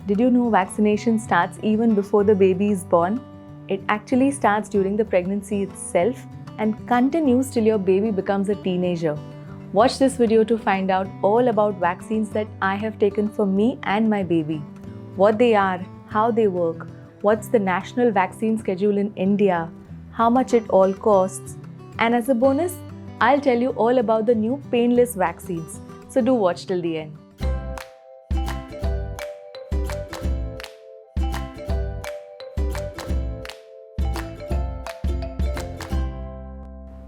Did you know vaccination starts even before the baby is born? It actually starts during the pregnancy itself and continues till your baby becomes a teenager. Watch this video to find out all about vaccines that I have taken for me and my baby. What they are, how they work, what's the national vaccine schedule in India, how much it all costs, and as a bonus, I'll tell you all about the new painless vaccines. So do watch till the end.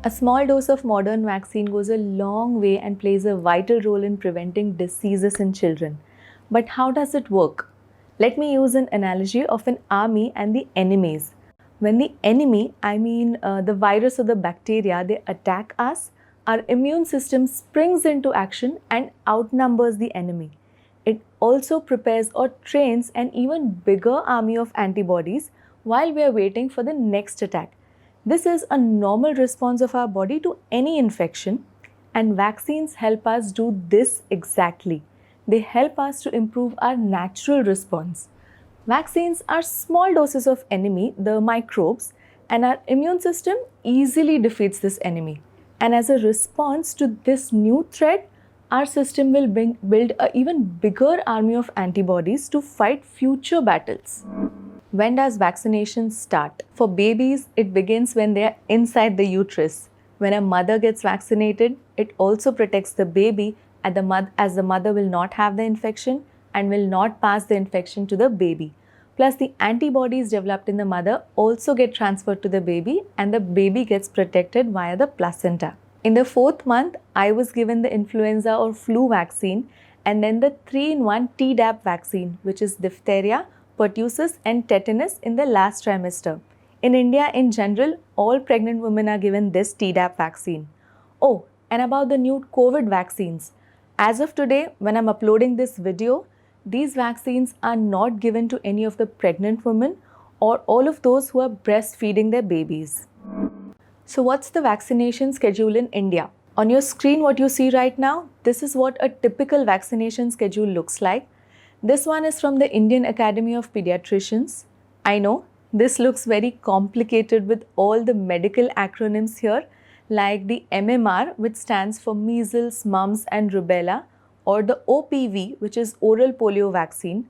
A small dose of modern vaccine goes a long way and plays a vital role in preventing diseases in children. But how does it work? Let me use an analogy of an army and the enemies. When the enemy, I mean the virus or the bacteria, they attack us, our immune system springs into action and outnumbers the enemy. It also prepares or trains an even bigger army of antibodies while we are waiting for the next attack. This is a normal response of our body to any infection, and vaccines help us do this exactly. They help us to improve our natural response. Vaccines are small doses of enemy, the microbes, and our immune system easily defeats this enemy. And as a response to this new threat, our system will build an even bigger army of antibodies to fight future battles. When does vaccination start? For babies, it begins when they are inside the uterus. When a mother gets vaccinated, it also protects the baby as the mother will not have the infection and will not pass the infection to the baby. Plus, the antibodies developed in the mother also get transferred to the baby and the baby gets protected via the placenta. In the 4th month, I was given the influenza or flu vaccine and then the 3-in-1 Tdap vaccine, which is diphtheria, pertussis and tetanus in the last trimester. In India, in general, all pregnant women are given this Tdap vaccine. Oh, and about the new COVID vaccines. As of today, when I'm uploading this video, these vaccines are not given to any of the pregnant women or all of those who are breastfeeding their babies. So what's the vaccination schedule in India? On your screen, what you see right now, this is what a typical vaccination schedule looks like. This one is from the Indian Academy of Pediatricians. I know, this looks very complicated with all the medical acronyms here, like the MMR, which stands for measles, mumps and rubella, or the OPV, which is oral polio vaccine.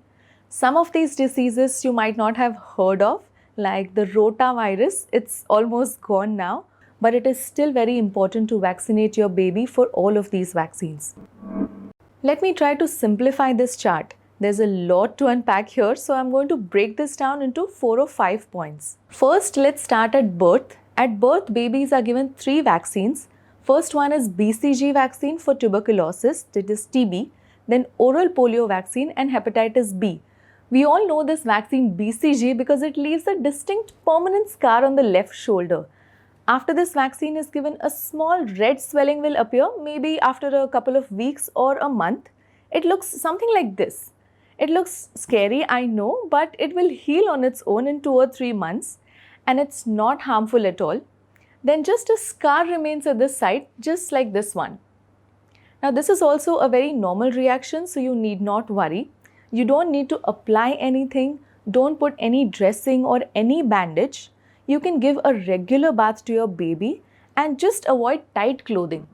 Some of these diseases you might not have heard of, like the rotavirus, it's almost gone now, but it is still very important to vaccinate your baby for all of these vaccines. Let me try to simplify this chart. There's a lot to unpack here, so I'm going to break this down into 4 or 5 points. First, let's start at birth. At birth, babies are given 3 vaccines. First one is BCG vaccine for tuberculosis, that is TB, then oral polio vaccine and hepatitis B. We all know this vaccine BCG because it leaves a distinct permanent scar on the left shoulder. After this vaccine is given, a small red swelling will appear maybe after a couple of weeks or a month. It looks something like this. It looks scary, I know, but it will heal on its own in 2 or 3 months and it's not harmful at all. Then just a scar remains at this site, just like this one. Now this is also a very normal reaction, so you need not worry. You don't need to apply anything, don't put any dressing or any bandage. You can give a regular bath to your baby and just avoid tight clothing.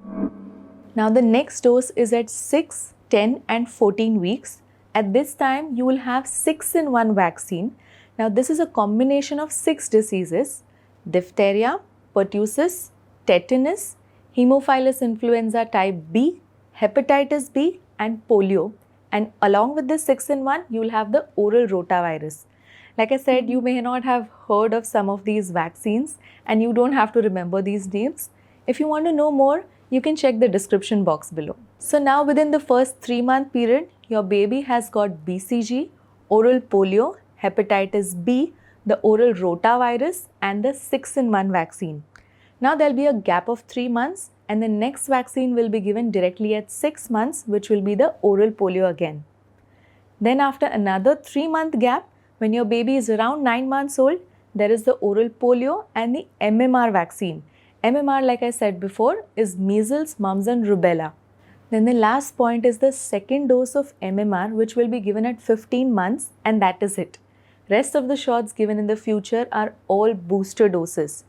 Now the next dose is at 6, 10 and 14 weeks. At this time, you will have 6-in-1 vaccine. Now this is a combination of 6 diseases: diphtheria, pertussis, tetanus, Haemophilus influenza type B, hepatitis B and polio. And along with this 6-in-1, you will have the oral rotavirus. Like I said, you may not have heard of some of these vaccines and you don't have to remember these names. If you want to know more, you can check the description box below. So now within the first 3-month period, your baby has got BCG, oral polio, hepatitis B, the oral rotavirus and the 6-in-1 vaccine. Now there will be a gap of 3 months and the next vaccine will be given directly at 6 months, which will be the oral polio again. Then after another 3-month gap, when your baby is around 9 months old, there is the oral polio and the MMR vaccine. MMR, like I said before, is measles, mumps and rubella. Then the last point is the second dose of MMR, which will be given at 15 months, and that is it. Rest of the shots given in the future are all booster doses.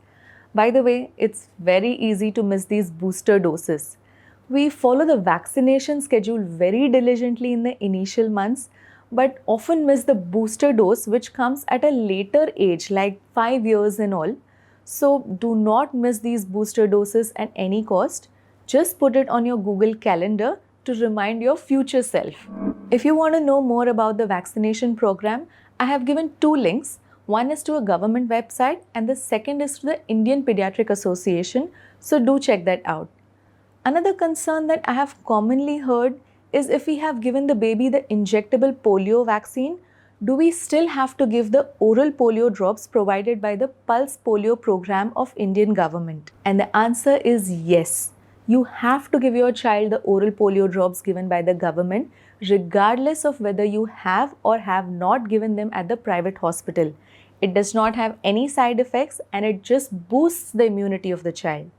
By the way, it's very easy to miss these booster doses. We follow the vaccination schedule very diligently in the initial months, but often miss the booster dose, which comes at a later age, like 5 years and all. So do not miss these booster doses at any cost. Just put it on your Google Calendar to remind your future self. If you want to know more about the vaccination program, I have given 2 links. One is to a government website and the second is to the Indian Pediatric Association, so do check that out. Another concern that I have commonly heard is if we have given the baby the injectable polio vaccine, do we still have to give the oral polio drops provided by the Pulse Polio program of Indian government? And the answer is yes. You have to give your child the oral polio drops given by the government, regardless of whether you have or have not given them at the private hospital. It does not have any side effects and it just boosts the immunity of the child.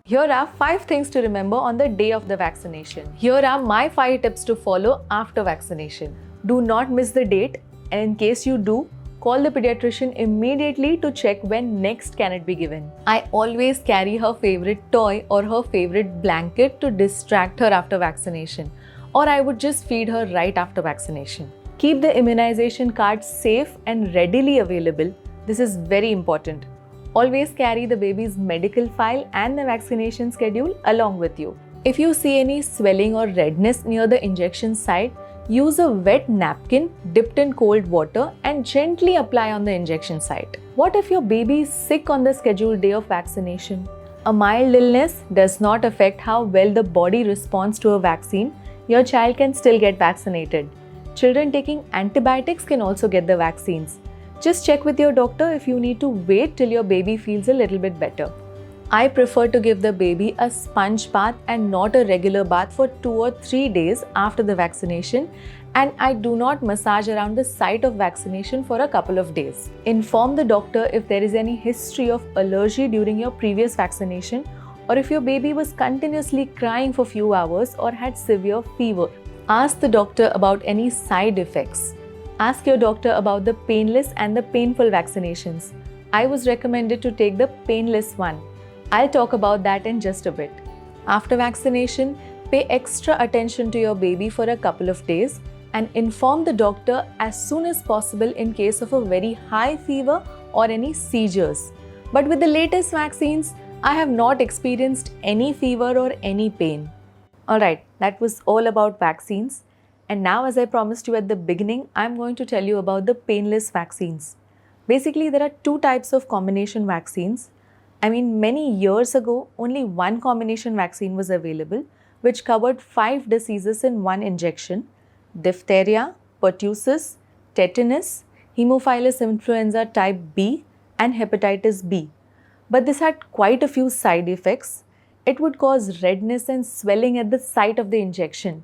Here are 5 things to remember on the day of the vaccination. Here are my 5 tips to follow after vaccination. Do not miss the date, and in case you do, call the pediatrician immediately to check when next can it be given. I always carry her favorite toy or her favorite blanket to distract her after vaccination, or I would just feed her right after vaccination. Keep the immunization cards safe and readily available. This is very important. Always carry the baby's medical file and the vaccination schedule along with you. If you see any swelling or redness near the injection site, use a wet napkin dipped in cold water and gently apply on the injection site. What if your baby is sick on the scheduled day of vaccination? A mild illness does not affect how well the body responds to a vaccine. Your child can still get vaccinated. Children taking antibiotics can also get the vaccines. Just check with your doctor if you need to wait till your baby feels a little bit better. I prefer to give the baby a sponge bath and not a regular bath for 2 or 3 days after the vaccination, and I do not massage around the site of vaccination for a couple of days. Inform the doctor if there is any history of allergy during your previous vaccination, or if your baby was continuously crying for few hours or had severe fever. Ask the doctor about any side effects. Ask your doctor about the painless and the painful vaccinations. I was recommended to take the painless one. I'll talk about that in just a bit. After vaccination, pay extra attention to your baby for a couple of days and inform the doctor as soon as possible in case of a very high fever or any seizures. But with the latest vaccines, I have not experienced any fever or any pain. Alright, that was all about vaccines. And now, as I promised you at the beginning, I'm going to tell you about the painless vaccines. Basically, there are 2 types of combination vaccines. Many years ago, only one combination vaccine was available, which covered 5 diseases in one injection: diphtheria, pertussis, tetanus, Haemophilus influenza type B, and hepatitis B. But this had quite a few side effects. It would cause redness and swelling at the site of the injection.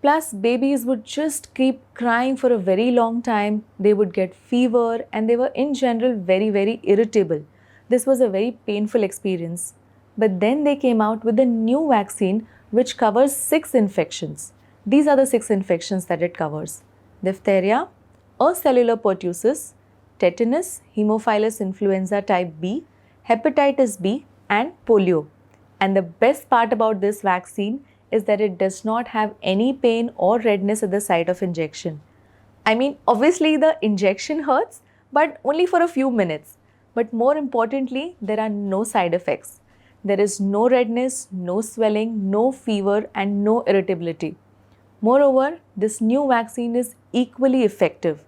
Plus, babies would just keep crying for a very long time, they would get fever, and they were in general very irritable. This was a very painful experience. But then they came out with a new vaccine which covers 6 infections. These are the 6 infections that it covers: diphtheria, acellular pertussis, tetanus, Haemophilus influenza type B, hepatitis B, and polio. And the best part about this vaccine is that it does not have any pain or redness at the site of injection. Obviously the injection hurts, but only for a few minutes. But more importantly, there are no side effects. There is no redness, no swelling, no fever, and no irritability. Moreover, this new vaccine is equally effective.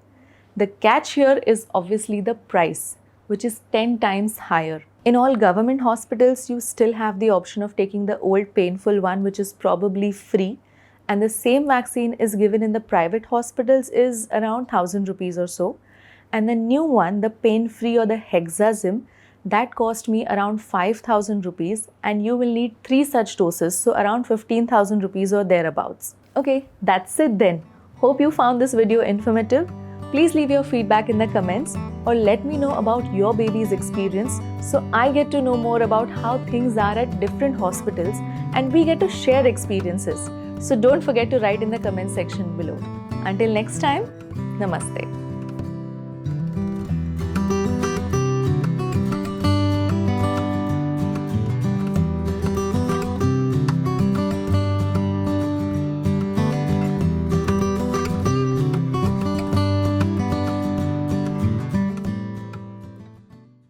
The catch here is obviously the price, which is 10 times higher. In all government hospitals, you still have the option of taking the old painful one, which is probably free, and the same vaccine is given in the private hospitals is around 1,000 rupees or so. And the new one, the pain-free or the Hexazim, that cost me around 5,000 rupees, and you will need 3 such doses, so around 15,000 rupees or thereabouts. Okay, that's it then. Hope you found this video informative. Please leave your feedback in the comments or let me know about your baby's experience so I get to know more about how things are at different hospitals and we get to share experiences. So don't forget to write in the comment section below. Until next time, Namaste.